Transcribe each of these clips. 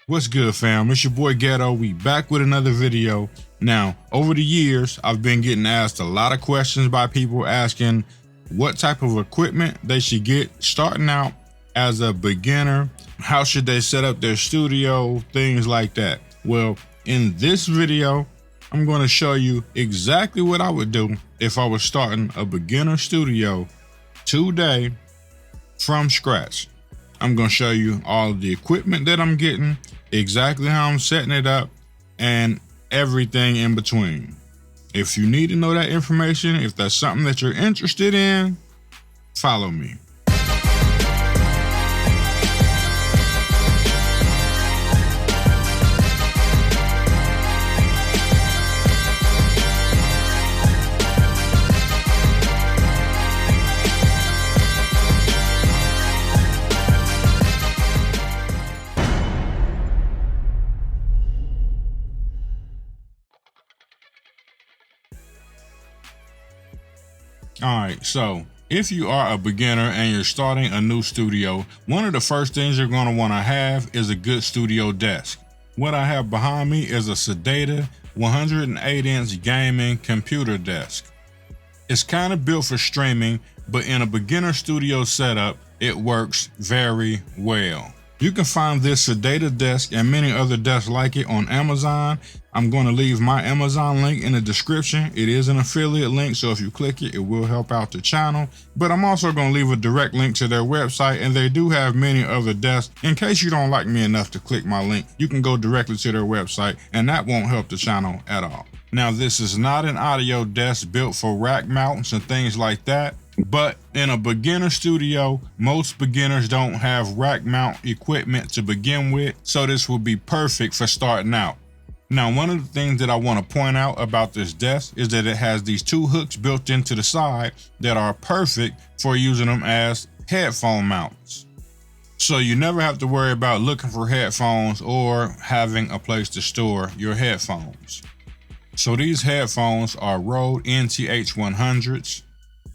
What's good, fam? It's your boy Ghetto. We back with another video. Now, over the years, I've been getting asked a lot of questions by people asking what type of equipment they should get starting out as a beginner. How should they set up their studio? Things like that. Well, in this video, I'm going to show you exactly what I would do if I was starting a beginner studio today from scratch. I'm going to show you all of the equipment that I'm getting, exactly how I'm setting it up, and everything in between. If you need to know that information, if that's something that you're interested in, follow me. Alright, so if you are a beginner and you're starting a new studio, one of the first things you're going to want to have is a good studio desk. What I have behind me is a Sedeta 108-inch gaming computer desk. It's kind of built for streaming, but in a beginner studio setup, it works very well. You can find this Sedeta Desk and many other desks like it on Amazon. I'm going to leave my Amazon link in the description. It is an affiliate link, so if you click it, it will help out the channel. But I'm also going to leave a direct link to their website, and they do have many other desks. In case you don't like me enough to click my link, you can go directly to their website, and that won't help the channel at all. Now, this is not an audio desk built for rack mounts and things like that. But in a beginner studio, most beginners don't have rack mount equipment to begin with, so this will be perfect for starting out. Now, one of the things that I want to point out about this desk is that it has these two hooks built into the side that are perfect for using them as headphone mounts. So you never have to worry about looking for headphones or having a place to store your headphones. So these headphones are Rode NTH100s.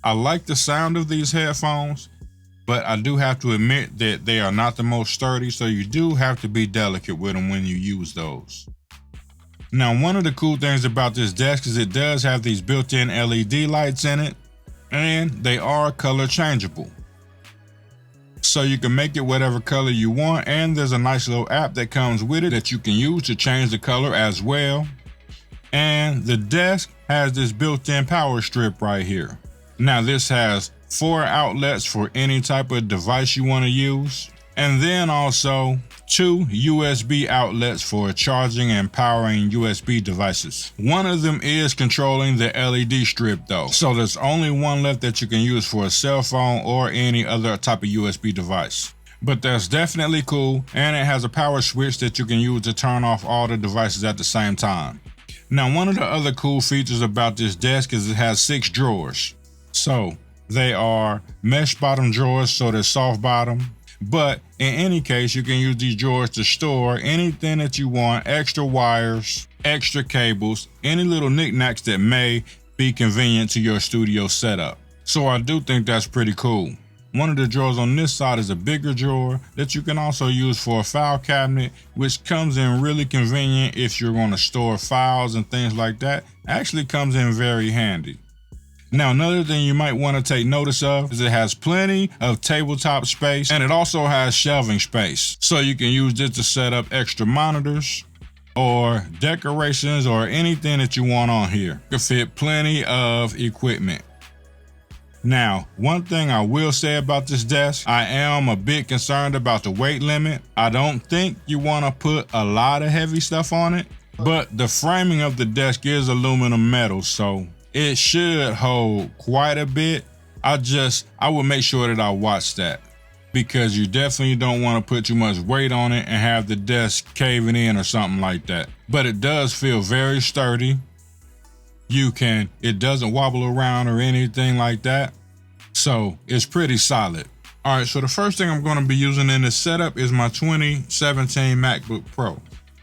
I like the sound of these headphones, but I do have to admit that they are not the most sturdy, so you do have to be delicate with them when you use those. Now, one of the cool things about this desk is it does have these built-in LED lights in it, and they are color changeable. So you can make it whatever color you want, and there's a nice little app that comes with it that you can use to change the color as well. And the desk has this built-in power strip right here. Now, this has 4 outlets for any type of device you want to use, and then also 2 USB outlets for charging and powering USB devices. One of them is controlling the LED strip though, so there's only one left that you can use for a cell phone or any other type of USB device. But that's definitely cool, and it has a power switch that you can use to turn off all the devices at the same time. Now, one of the other cool features about this desk is it has 6 drawers. So they are mesh bottom drawers, so they're soft bottom. But in any case, you can use these drawers to store anything that you want, extra wires, extra cables, any little knickknacks that may be convenient to your studio setup. So I do think that's pretty cool. One of the drawers on this side is a bigger drawer that you can also use for a file cabinet, which comes in really convenient if you're going to store files and things like that. Actually comes in very handy. Now, another thing you might want to take notice of is it has plenty of tabletop space, and it also has shelving space. So you can use this to set up extra monitors or decorations or anything that you want on here. You can fit plenty of equipment. Now, one thing I will say about this desk, I am a bit concerned about the weight limit. I don't think you want to put a lot of heavy stuff on it, but the framing of the desk is aluminum metal, so it should hold quite a bit. I would make sure that I watch that, because you definitely don't want to put too much weight on it and have the desk caving in or something like that. But it does feel very sturdy. It doesn't wobble around or anything like that. So it's pretty solid. All right, so the first thing I'm going to be using in this setup is my 2017 MacBook Pro.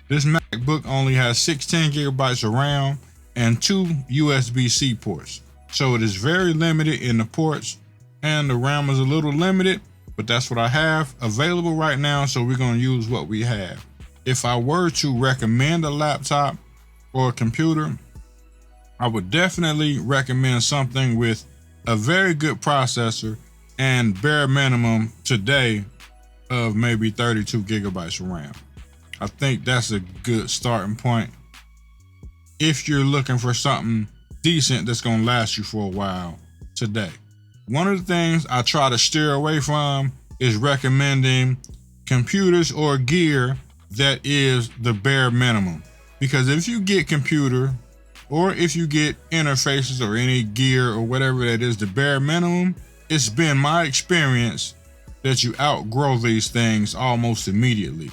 This MacBook only has 16 gigabytes of RAM and 2 USB-C ports. So it is very limited in the ports, and the RAM is a little limited, but that's what I have available right now, so we're gonna use what we have. If I were to recommend a laptop or a computer, I would definitely recommend something with a very good processor and bare minimum today of maybe 32 gigabytes of RAM. I think that's a good starting point if you're looking for something decent that's going to last you for a while today. One of the things I try to steer away from is recommending computers or gear that is the bare minimum. Because if you get computer or if you get interfaces or any gear or whatever that is the bare minimum, it's been my experience that you outgrow these things almost immediately.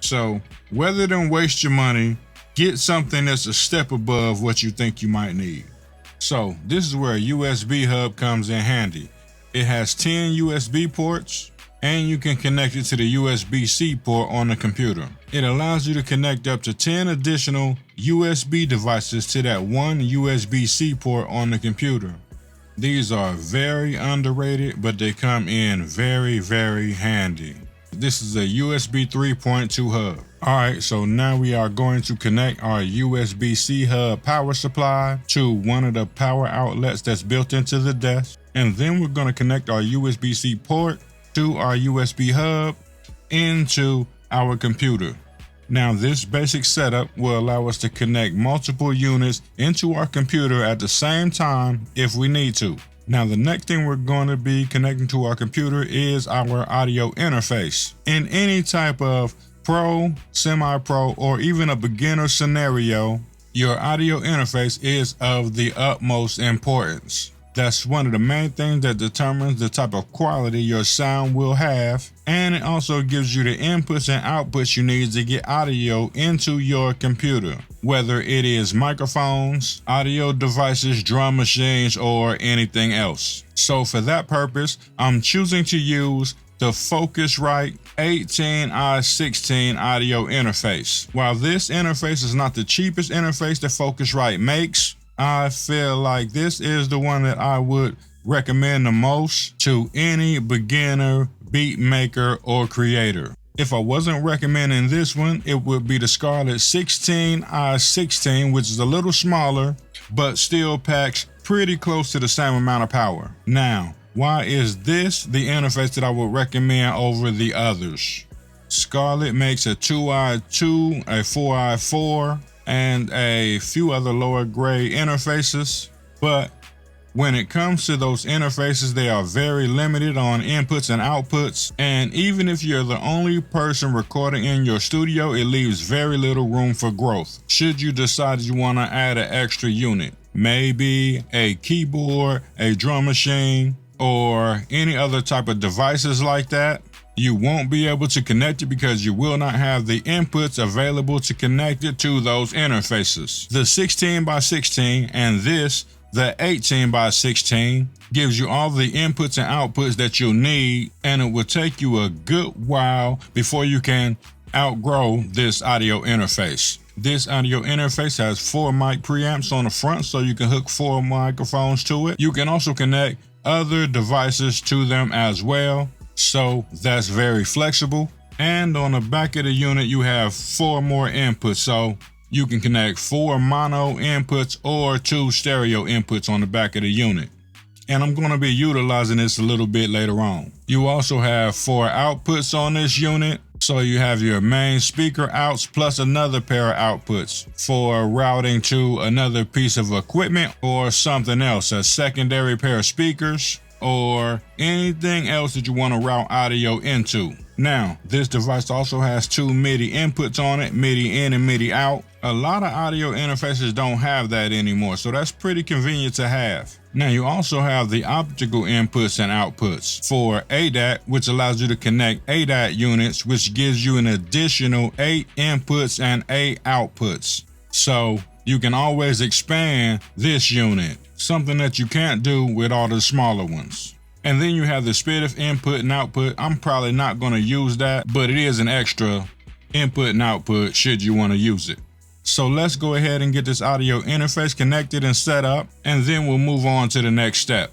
So rather than waste your money, get something that's a step above what you think you might need. So this is where a USB hub comes in handy. It has 10 USB ports and you can connect it to the USB-C port on the computer. It allows you to connect up to 10 additional USB devices to that one USB-C port on the computer. These are very underrated, but they come in very, very handy. This is a USB 3.2 hub. All right, so now we are going to connect our USB-C hub power supply to one of the power outlets that's built into the desk. And then we're going to connect our USB-C port to our USB hub into our computer. Now, this basic setup will allow us to connect multiple units into our computer at the same time if we need to. Now, the next thing we're going to be connecting to our computer is our audio interface. In any type of pro, semi-pro, or even a beginner scenario, your audio interface is of the utmost importance. That's one of the main things that determines the type of quality your sound will have, and it also gives you the inputs and outputs you need to get audio into your computer, whether it is microphones, audio devices, drum machines, or anything else. So for that purpose, I'm choosing to use the Focusrite 18i16 audio interface. While this interface is not the cheapest interface that Focusrite makes, I feel like this is the one that I would recommend the most to any beginner beat maker or creator. If I wasn't recommending this one, it would be the Scarlett 16i16, which is a little smaller, but still packs pretty close to the same amount of power. Now, why is this the interface that I would recommend over the others? Scarlett makes a 2i2, a 4i4, and a few other lower grade interfaces, but when it comes to those interfaces, they are very limited on inputs and outputs, and even if you're the only person recording in your studio, it leaves very little room for growth. Should you decide you want to add an extra unit, maybe a keyboard, a drum machine, or any other type of devices like that, you won't be able to connect it because you will not have the inputs available to connect it to those interfaces. The 16x16 and this, the 18x16, gives you all the inputs and outputs that you'll need, and it will take you a good while before you can outgrow this audio interface. This audio interface has 4 mic preamps on the front, so you can hook 4 microphones to it. You can also connect other devices to them as well. So that's very flexible. And on the back of the unit, you have 4 more inputs. So you can connect 4 mono inputs or 2 stereo inputs on the back of the unit. And I'm going to be utilizing this a little bit later on. You also have 4 outputs on this unit. So you have your main speaker outs plus another pair of outputs for routing to another piece of equipment or something else, a secondary pair of speakers, or anything else that you want to route audio into. Now, this device also has 2 MIDI inputs on it, MIDI in and MIDI out. A lot of audio interfaces don't have that anymore, so that's pretty convenient to have. Now, you also have the optical inputs and outputs for ADAT, which allows you to connect ADAT units, which gives you an additional 8 inputs and 8 outputs. So you can always expand this unit, something that you can't do with all the smaller ones. And then you have the SPDIF input and output. I'm probably not going to use that, but it is an extra input and output should you want to use it. So let's go ahead and get this audio interface connected and set up, and then we'll move on to the next step.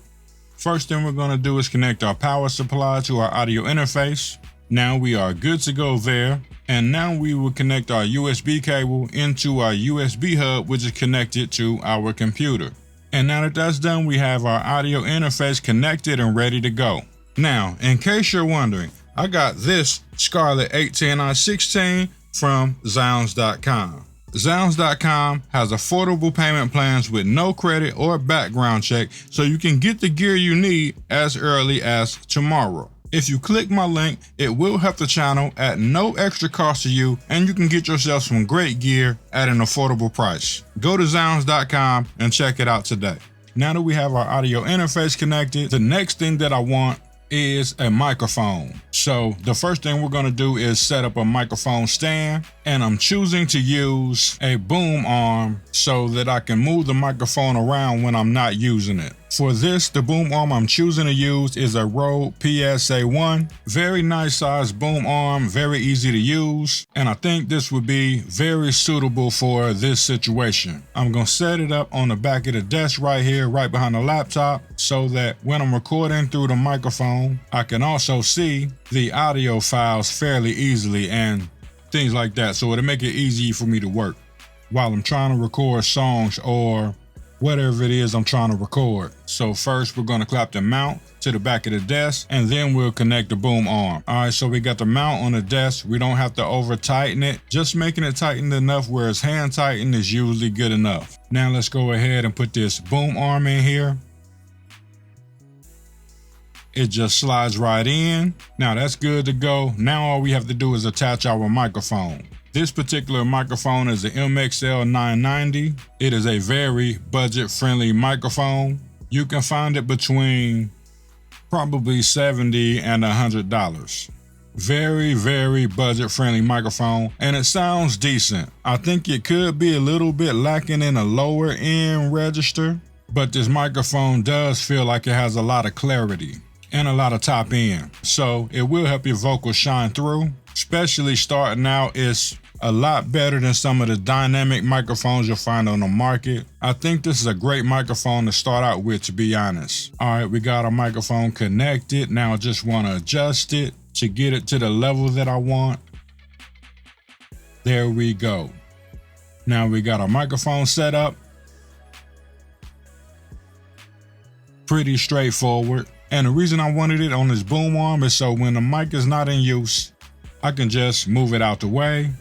First thing we're going to do is connect our power supply to our audio interface. Now we are good to go there. And now we will connect our USB cable into our USB hub, which is connected to our computer. And now that that's done, we have our audio interface connected and ready to go. Now, in case you're wondering, I got this Scarlett 810i16 from Zounds.com. Zounds.com has affordable payment plans with no credit or background check, so you can get the gear you need as early as tomorrow. If you click my link, it will help the channel at no extra cost to you, and you can get yourself some great gear at an affordable price. Go to Zounds.com and check it out today. Now that we have our audio interface connected, the next thing that I want is a microphone. So the first thing we're going to do is set up a microphone stand, and I'm choosing to use a boom arm so that I can move the microphone around when I'm not using it. For this, the boom arm I'm choosing to use is a Rode PSA-1. Very nice size boom arm, very easy to use, and I think this would be very suitable for this situation. I'm going to set it up on the back of the desk right here, right behind the laptop, so that when I'm recording through the microphone, I can also see the audio files fairly easily and things like that. So it'll make it easy for me to work while I'm trying to record songs or whatever it is I'm trying to record. So first we're going to clap the mount to the back of the desk, and then we'll connect the boom arm. All right, so we got the mount on the desk. We don't have to over tighten it, just making it tightened enough where it's hand tightened is usually good enough. Now let's go ahead and put this boom arm in here. It just slides right in. Now that's good to go. Now all we have to do is attach our microphone. This particular microphone is an MXL 990. It is a very budget-friendly microphone. You can find it between probably $70 and $100. Very, very budget-friendly microphone, and it sounds decent. I think it could be a little bit lacking in a lower end register, but this microphone does feel like it has a lot of clarity and a lot of top end. So it will help your vocals shine through, especially starting out. It's a lot better than some of the dynamic microphones you'll find on the market. I think this is a great microphone to start out with, to be honest. All right, we got our microphone connected. Now I just want to adjust it to get it to the level that I want. There we go. Now we got our microphone set up. Pretty straightforward. And the reason I wanted it on this boom arm is so when the mic is not in use, I can just move it out the way.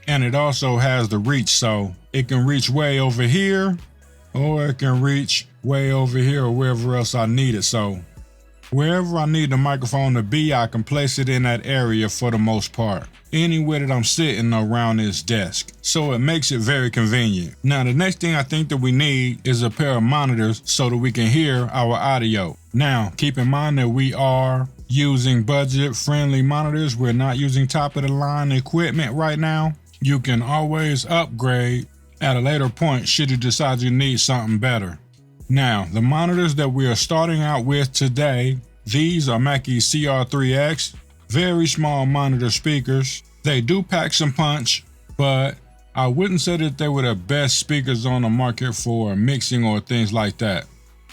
And it also has the reach, so it can reach way over here, or it can reach way over here or wherever else I need it. So wherever I need the microphone to be, I can place it in that area for the most part, anywhere that I'm sitting around this desk. So it makes it very convenient. Now the next thing I think that we need is a pair of monitors so that we can hear our audio. Now keep in mind that we are using budget-friendly monitors. We're not using top-of-the-line equipment right now. You can always upgrade at a later point should you decide you need something better. Now, the monitors that we are starting out with today, these are Mackie CR3X, very small monitor speakers. They do pack some punch, but I wouldn't say that they were the best speakers on the market for mixing or things like that.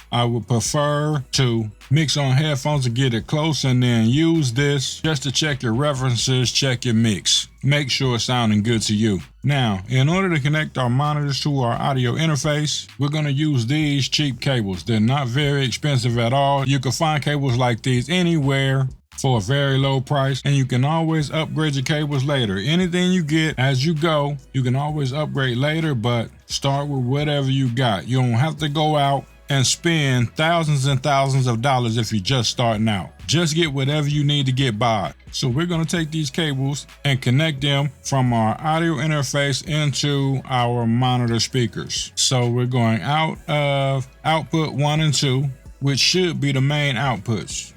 I would prefer to mix on headphones and get it close, and then use this just to check your references, check your mix. Make sure it's sounding good to you. Now, in order to connect our monitors to our audio interface, we're going to use these cheap cables. They're not very expensive at all. You can find cables like these anywhere for a very low price, and you can always upgrade your cables later. Anything you get as you go, you can always upgrade later, but start with whatever you got. You don't have to go out and spend thousands and thousands of dollars if you're just starting out. Just get whatever you need to get by. So we're going to take these cables and connect them from our audio interface into our monitor speakers. So we're going out of output 1 and 2, which should be the main outputs.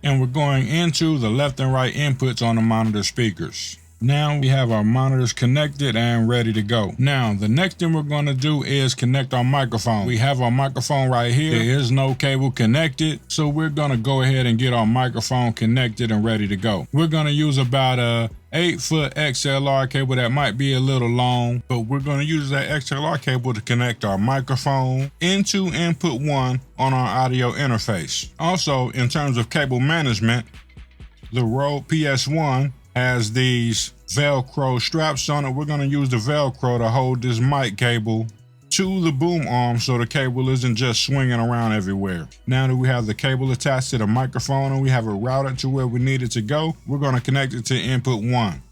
And we're going into the left and right inputs on the monitor speakers. Now we have our monitors connected and ready to go. Now, the next thing we're going to do is connect our microphone. We have our microphone right here. There is no cable connected, so we're going to go ahead and get our microphone connected and ready to go. We're going to use about a 8-foot XLR cable that might be a little long, but we're going to use that XLR cable to connect our microphone into input 1 on our audio interface. Also, in terms of cable management, The Rode PS1 has these Velcro straps on it. We're going to use the Velcro to hold this mic cable to the boom arm so the cable isn't just swinging around everywhere. Now that we have the cable attached to the microphone and we have it routed to where we need it to go, we're going to connect it to input 1.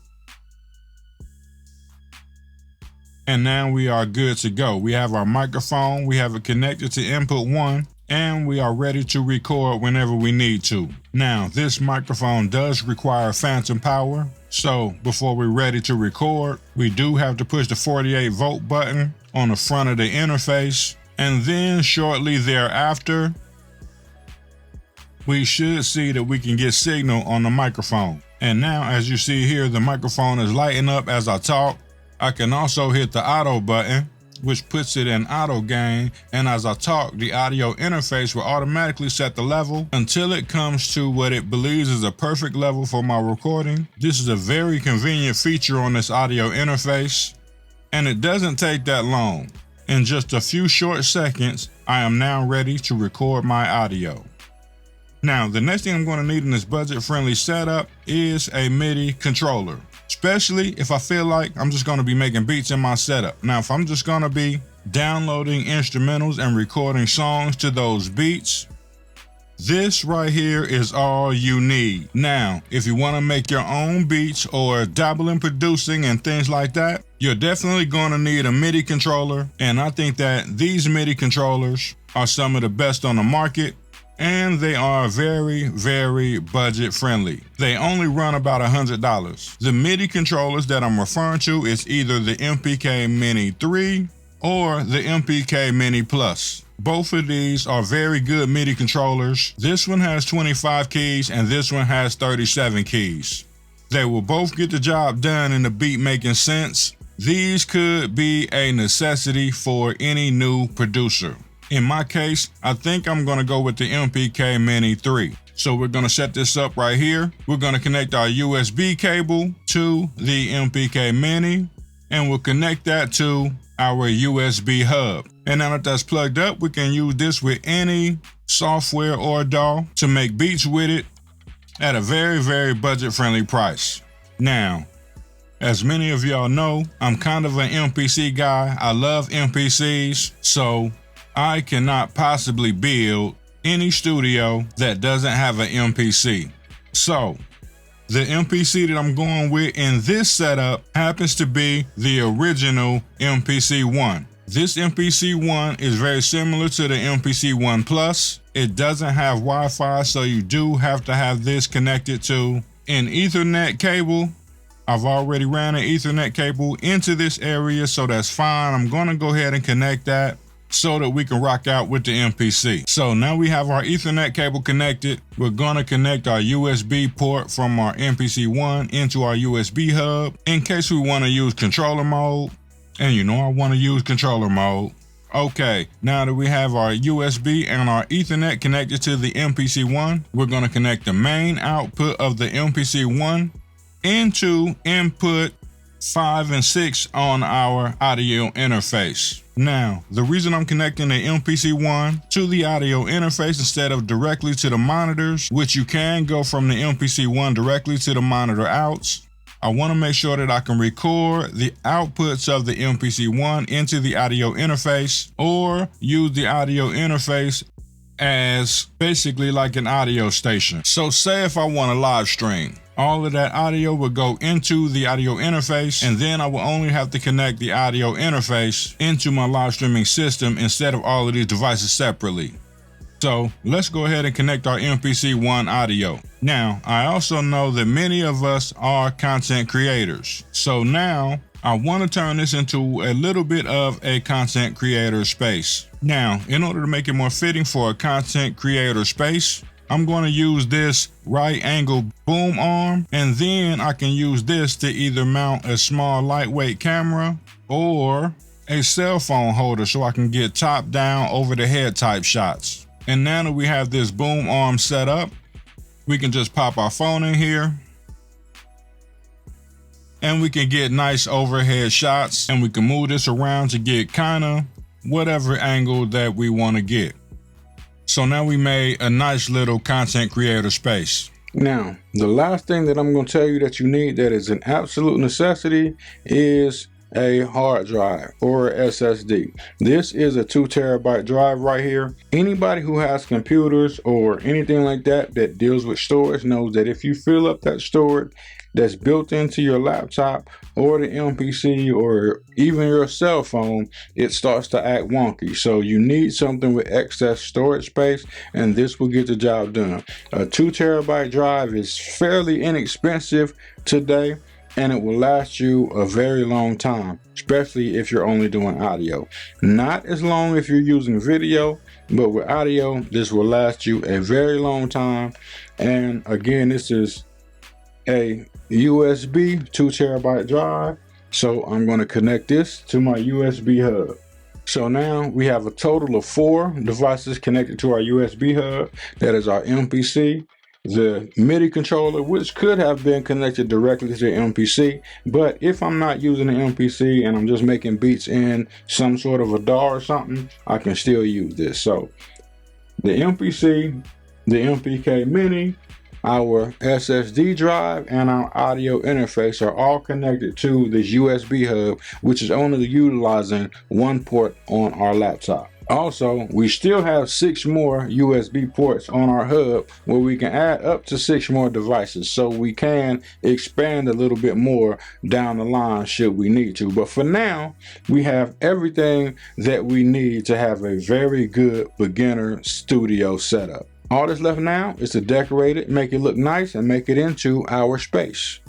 And now we are good to go. We have our microphone, we have it connected to input 1, and we are ready to record whenever we need to. Now, this microphone does require phantom power, so before we're ready to record, we do have to push the 48 volt button on the front of the interface, and then shortly thereafter, we should see that we can get signal on the microphone. And now, as you see here, the microphone is lighting up as I talk. I can also hit the auto button, which puts it in auto gain, and as I talk, the audio interface will automatically set the level until it comes to what it believes is a perfect level for my recording. This is a very convenient feature on this audio interface, and it doesn't take that long. In just a few short seconds, I am now ready to record my audio. Now, the next thing I'm going to need in this budget-friendly setup is a MIDI controller, especially if I feel like I'm just going to be making beats in my setup. Now, if I'm just going to be downloading instrumentals and recording songs to those beats, this right here is all you need. Now, if you want to make your own beats or dabble in producing and things like that, you're definitely going to need a MIDI controller. And I think that these MIDI controllers are some of the best on the market. And they are very, very budget friendly. They only run about $100. The MIDI controllers that I'm referring to is either the MPK Mini 3 or the MPK Mini Plus. Both of these are very good MIDI controllers. This one has 25 keys and this one has 37 keys. They will both get the job done in the beat making sense. These could be a necessity for any new producer. In my case, I think I'm going to go with the MPK Mini 3. So we're going to set this up right here. We're going to connect our USB cable to the MPK Mini, and we'll connect that to our USB hub. And now that that's plugged up, we can use this with any software or DAW to make beats with it at a very, very budget-friendly price. Now, as many of y'all know, I'm kind of an MPC guy. I love MPCs, so I cannot possibly build any studio that doesn't have an MPC. So, the MPC that I'm going with in this setup happens to be the original MPC-1. This MPC-1 is very similar to the MPC-1 Plus. It doesn't have Wi-Fi, so you do have to have this connected to an Ethernet cable. I've already ran an Ethernet cable into this area, so that's fine. I'm going to go ahead and connect that so that we can rock out with the MPC. So now we have our Ethernet cable connected. We're going to connect our USB port from our MPC-1 into our USB hub in case we want to use controller mode. And you know I want to use controller mode. Okay, now that we have our USB and our Ethernet connected to the MPC-1, we're going to connect the main output of the MPC-1 into input 5 and 6 on our audio interface. Now, the reason I'm connecting the MPC-1 to the audio interface instead of directly to the monitors, which you can go from the MPC-1 directly to the monitor outs, I want to make sure that I can record the outputs of the MPC-1 into the audio interface, or use the audio interface as basically like an audio station. So say if I want to live stream, all of that audio will go into the audio interface, and then I will only have to connect the audio interface into my live streaming system instead of all of these devices separately. So let's go ahead and connect our MPC-1 audio. Now, I also know that many of us are content creators. So now I want to turn this into a little bit of a content creator space. Now, in order to make it more fitting for a content creator space, I'm going to use this right angle boom arm, and then I can use this to either mount a small lightweight camera or a cell phone holder so I can get top down over the head type shots. And now that we have this boom arm set up, we can just pop our phone in here and we can get nice overhead shots, and we can move this around to get kind of whatever angle that we want to get. So now we made a nice little content creator space. Now, the last thing that I'm going to tell you that you need that is an absolute necessity is a hard drive or SSD. This is a 2 terabyte drive right here. Anybody who has computers or anything like that that deals with storage knows that if you fill up that storage that's built into your laptop or the MPC or even your cell phone, it starts to act wonky. So you need something with excess storage space, and this will get the job done. A 2 terabyte drive is fairly inexpensive today, and it will last you a very long time, especially if you're only doing audio. Not as long if you're using video, but with audio, this will last you a very long time. And again, this is a USB 2 terabyte drive. So I'm going to connect this to my USB hub. So now we have a total of 4 devices connected to our USB hub. That is our MPC, the MIDI controller, which could have been connected directly to the MPC, but if I'm not using the MPC and I'm just making beats in some sort of a DAW or something, I can still use this. So the MPC, the MPK Mini, our SSD drive, and our audio interface are all connected to this USB hub, which is only utilizing 1 port on our laptop. Also, we still have 6 more USB ports on our hub where we can add up to 6 more devices, so we can expand a little bit more down the line should we need to. But for now, we have everything that we need to have a very good beginner studio setup. All that's left now is to decorate it, make it look nice, and make it into our space.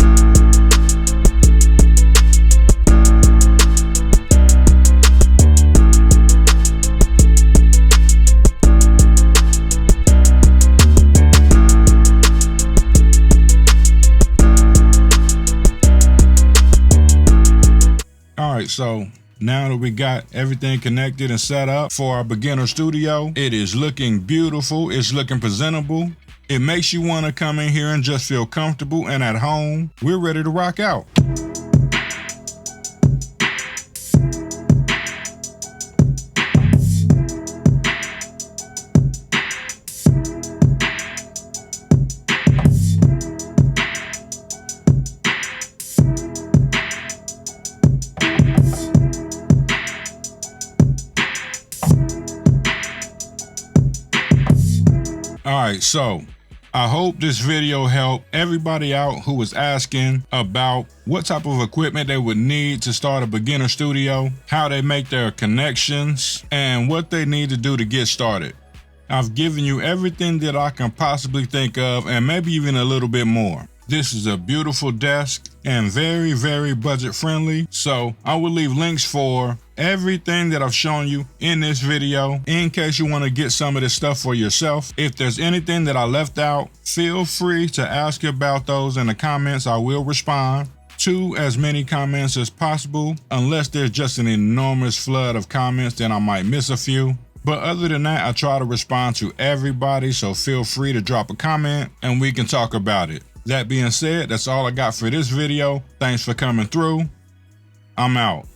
Alright, so now that we got everything connected and set up for our beginner studio, it is looking beautiful, it's looking presentable. It makes you want to come in here and just feel comfortable and at home. We're ready to rock out. Alright, so I hope this video helped everybody out who was asking about what type of equipment they would need to start a beginner studio, how they make their connections, and what they need to do to get started. I've given you everything that I can possibly think of, and maybe even a little bit more. This is a beautiful desk and very, very budget friendly. So I will leave links for everything that I've shown you in this video in case you want to get some of this stuff for yourself. If there's anything that I left out, feel free to ask about those in the comments. I will respond to as many comments as possible. Unless there's just an enormous flood of comments, then I might miss a few. But other than that, I try to respond to everybody, so feel free to drop a comment and we can talk about it. That being said, that's all I got for this video. Thanks for coming through. I'm out.